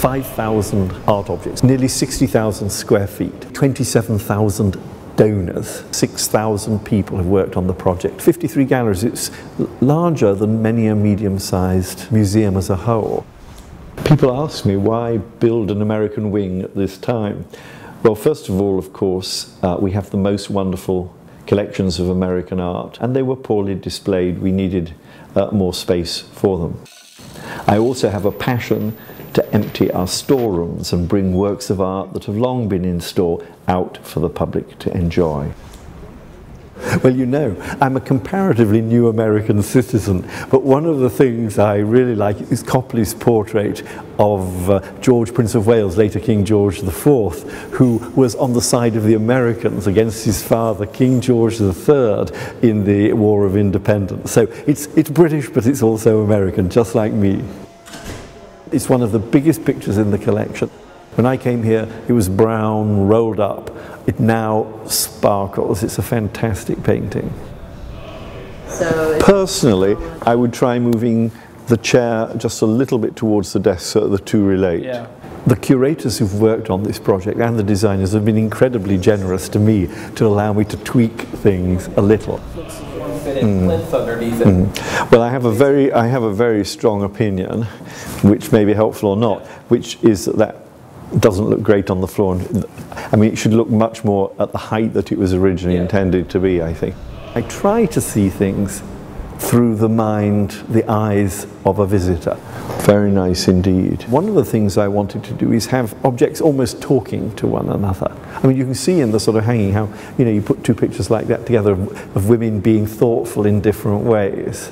5,000 art objects, nearly 60,000 square feet, 27,000 donors, 6,000 people have worked on the project, 53 galleries. It's larger than many a medium-sized museum as a whole. People ask me, why build an American wing at this time? Well, first of all, of course, we have the most wonderful collections of American art, and they were poorly displayed. We needed more space for them. I also have a passion to empty our storerooms and bring works of art that have long been in store out for the public to enjoy. Well, you know, I'm a comparatively new American citizen, but one of the things I really like is Copley's portrait of George, Prince of Wales, later King George IV, who was on the side of the Americans against his father, King George III, in the War of Independence. So it's British, but it's also American, just like me. It's one of the biggest pictures in the collection. When I came here, it was brown, rolled up. It now sparkles. It's a fantastic painting. So personally, I would try moving the chair just a little bit towards the desk so that the two relate. Yeah. The curators who've worked on this project and the designers have been incredibly generous to me to allow me to tweak things a little. Well, I have a very strong opinion, which may be helpful or not, which is that doesn't look great on the floor. I mean, it should look much more at the height that it was originally intended to be, I think. I try to see things through the mind, the eyes of a visitor. Very nice indeed. One of the things I wanted to do is have objects almost talking to one another. I mean, you can see in the sort of hanging how, you know, you put two pictures like that together of women being thoughtful in different ways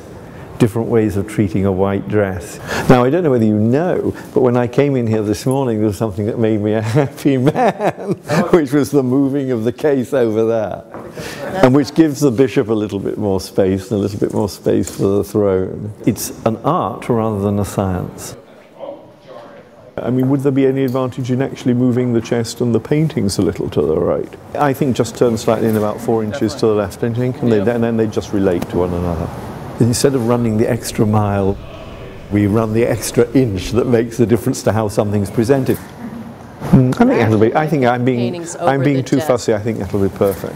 of treating a white dress. Now, I don't know whether you know, but when I came in here this morning, there was something that made me a happy man, which was the moving of the case over there, and which gives the bishop a little bit more space and a little bit more space for the throne. It's an art rather than a science. I mean, would there be any advantage in actually moving the chest and the paintings a little to the right? I think just turn slightly in about 4 inches to the left, don't you think? And then they just relate to one another. Instead of running the extra mile, we run the extra inch that makes a difference to how something's presented. I think I'm being too fussy. I think that'll be perfect.